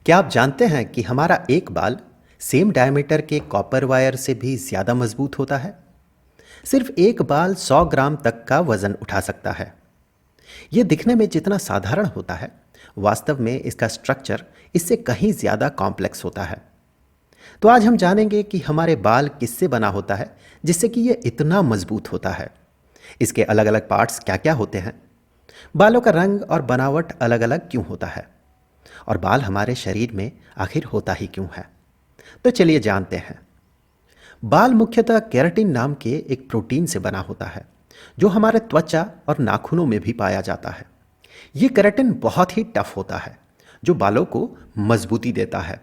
क्या आप जानते हैं कि हमारा एक बाल सेम डायमीटर के कॉपर वायर से भी ज़्यादा मजबूत होता है। सिर्फ एक बाल 100 ग्राम तक का वजन उठा सकता है। ये दिखने में जितना साधारण होता है, वास्तव में इसका स्ट्रक्चर इससे कहीं ज़्यादा कॉम्प्लेक्स होता है। तो आज हम जानेंगे कि हमारे बाल किससे बना होता है जिससे कि ये इतना मजबूत होता है। इसके अलग अलग पार्ट्स क्या क्या होते हैं, बालों का रंग और बनावट अलग अलग क्यों होता है, और बाल हमारे शरीर में आखिर होता ही क्यों है। तो चलिए जानते हैं। बाल मुख्यतः केराटिन नाम के एक प्रोटीन से बना होता है जो हमारे त्वचा और नाखूनों में भी पाया जाता है। ये केराटिन बहुत ही टफ होता है जो बालों को मजबूती देता है।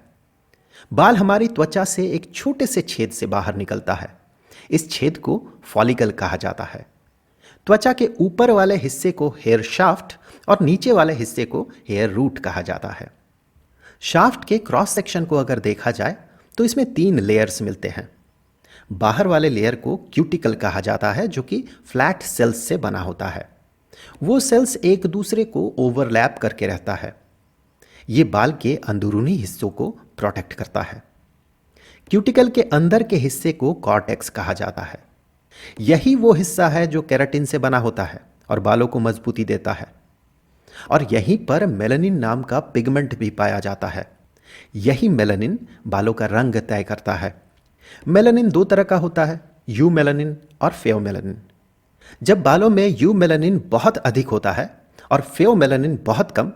बाल हमारी त्वचा से एक छोटे से छेद से बाहर निकलता है। इस छेद को फॉलिकल कहा जाता है। त्वचा के ऊपर वाले हिस्से को हेयर शाफ्ट और नीचे वाले हिस्से को हेयर रूट कहा जाता है। शाफ्ट के क्रॉस सेक्शन को अगर देखा जाए तो इसमें 3 लेयर्स मिलते हैं। बाहर वाले लेयर को क्यूटिकल कहा जाता है जो कि फ्लैट सेल्स से बना होता है। वो सेल्स एक दूसरे को ओवरलैप करके रहता है। ये बाल के अंदरूनी हिस्सों को प्रोटेक्ट करता है। क्यूटिकल के अंदर के हिस्से को कॉर्टेक्स कहा जाता है। यही वो हिस्सा है जो केराटिन से बना होता है और बालों को मजबूती देता है। और यहीं पर मेलानिन नाम का पिगमेंट भी पाया जाता है। यही मेलानिन बालों का रंग तय करता है। मेलानिन 2 तरह का होता है, यू मेलानिन और फेओमेलानिन। जब बालों में यू मेलानिन बहुत अधिक होता है और फेओमेलानिन बहुत कम,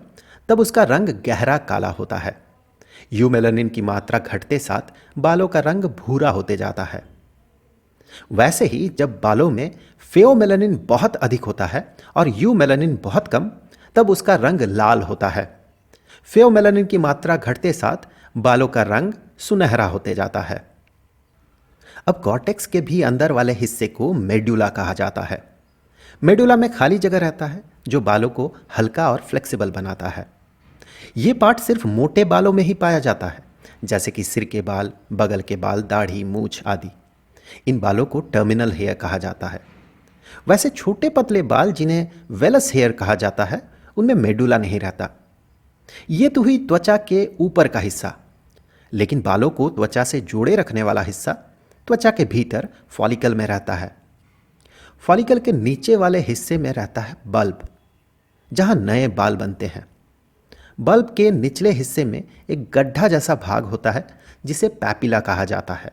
तब उसका रंग गहरा काला होता है। यू मेलानिन की मात्रा घटते साथ बालों का रंग भूरा होते जाता है। वैसे ही जब बालों में फेओमेलानिन बहुत अधिक होता है और यू मेलानिन बहुत कम, तब उसका रंग लाल होता है। फेओमेलानिन की मात्रा घटते साथ बालों का रंग सुनहरा होते जाता है। अब कॉर्टेक्स के भी अंदर वाले हिस्से को मेडुला कहा जाता है। मेडुला में खाली जगह रहता है जो बालों को हल्का और फ्लेक्सिबल बनाता है। ये पार्ट सिर्फ मोटे बालों में ही पाया जाता है, जैसे कि सिर के बाल, बगल के बाल, दाढ़ी, मूछ आदि। इन बालों को टर्मिनल हेयर कहा जाता है। वैसे छोटे पतले बाल जिन्हें वेलस हेयर कहा जाता है, उनमें मेडुला नहीं रहता। ये तो हुई त्वचा के ऊपर का हिस्सा। लेकिन बालों को त्वचा से जोड़े रखने वाला हिस्सा त्वचा के भीतर फॉलिकल में रहता है। फॉलिकल के नीचे वाले हिस्से में रहता है बल्ब, जहां नए बाल बनते हैं। बल्ब के निचले हिस्से में एक गड्ढा जैसा भाग होता है जिसे पैपिला कहा जाता है।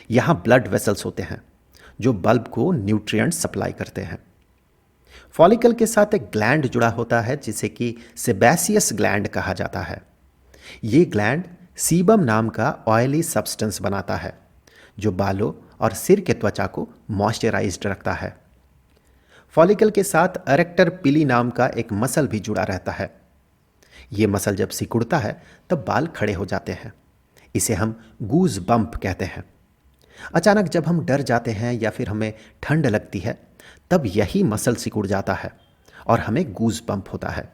यहां ब्लड वेसल्स होते हैं जो बल्ब को न्यूट्रिएंट्स सप्लाई करते हैं। फॉलिकल के साथ एक ग्लैंड जुड़ा होता है जिसे कि सेबेसियस ग्लैंड कहा जाता है। ये ग्लैंड सीबम नाम का ऑयली सब्सटेंस बनाता है जो बालों और सिर के त्वचा को मॉइस्चराइज्ड रखता है। फॉलिकल के साथ एरेक्टर पिली नाम का एक मसल भी जुड़ा रहता है। ये मसल जब सिकुड़ता है तब बाल खड़े हो जाते हैं। इसे हम गूज बम्प कहते हैं। अचानक जब हम डर जाते हैं या फिर हमें ठंड लगती है, तब यही मसल सिकुड़ जाता है और हमें गूज बम्प होता है।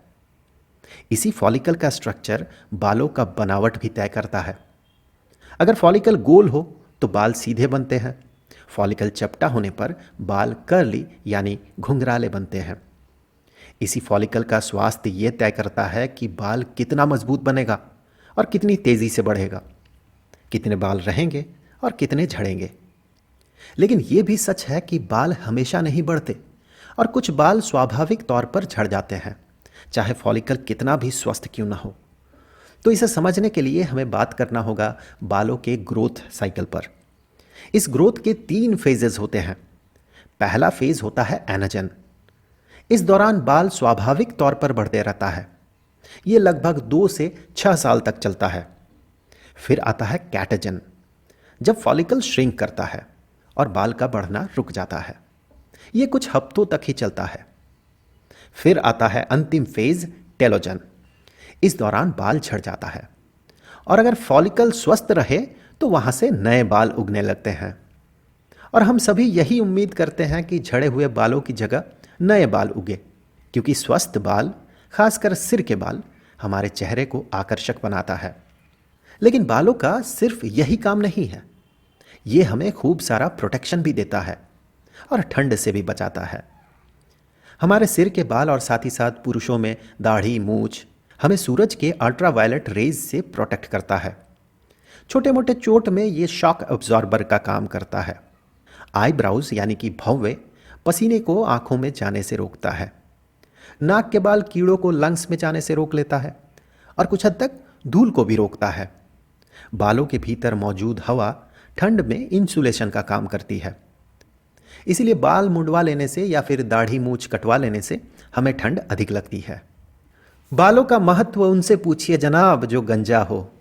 इसी फॉलिकल का स्ट्रक्चर बालों का बनावट भी तय करता है। अगर फॉलिकल गोल हो तो बाल सीधे बनते हैं। फॉलिकल चपटा होने पर बाल कर्ली यानी घुंघराले बनते हैं। इसी फॉलिकल का स्वास्थ्य ये तय करता है कि बाल कितना मजबूत बनेगा और कितनी तेजी से बढ़ेगा, कितने बाल रहेंगे और कितने झड़ेंगे। लेकिन यह भी सच है कि बाल हमेशा नहीं बढ़ते और कुछ बाल स्वाभाविक तौर पर झड़ जाते हैं, चाहे फॉलिकल कितना भी स्वस्थ क्यों ना हो। तो इसे समझने के लिए हमें बात करना होगा बालों के ग्रोथ साइकिल पर। इस ग्रोथ के 3 फेजेस होते हैं। पहला फेज होता है एनाजन। इस दौरान बाल स्वाभाविक तौर पर बढ़ते रहता है। यह लगभग 2 से 6 साल तक चलता है। फिर आता है कैटाजन, जब फॉलिकल श्रिंक करता है और बाल का बढ़ना रुक जाता है। यह कुछ हफ्तों तक ही चलता है। फिर आता है अंतिम फेज टेलोजन। इस दौरान बाल झड़ जाता है और अगर फॉलिकल स्वस्थ रहे तो वहां से नए बाल उगने लगते हैं। और हम सभी यही उम्मीद करते हैं कि झड़े हुए बालों की जगह नए बाल उगे, क्योंकि स्वस्थ बाल, खासकर सिर के बाल, हमारे चेहरे को आकर्षक बनाता है। लेकिन बालों का सिर्फ यही काम नहीं है। ये हमें खूब सारा प्रोटेक्शन भी देता है और ठंड से भी बचाता है। हमारे सिर के बाल और साथ ही साथ पुरुषों में दाढ़ी, मूछ, हमें सूरज के अल्ट्रावायलेट रेज से प्रोटेक्ट करता है। छोटे मोटे चोट में ये शॉक अब्जॉर्बर का काम करता है। आईब्राउज यानी कि भौवें पसीने को आंखों में जाने से रोकता है। नाक के बाल कीड़ों को लंग्स में जाने से रोक लेता है और कुछ हद तक धूल को भी रोकता है। बालों के भीतर मौजूद हवा ठंड में इंसुलेशन का काम करती है। इसीलिए बाल मुंडवा लेने से या फिर दाढ़ी मूछ कटवा लेने से हमें ठंड अधिक लगती है। बालों का महत्व उनसे पूछिए जनाब जो गंजा हो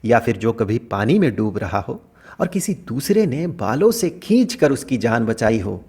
या फिर जो कभी पानी में डूब रहा हो और किसी दूसरे ने बालों से खींच कर उसकी जान बचाई हो।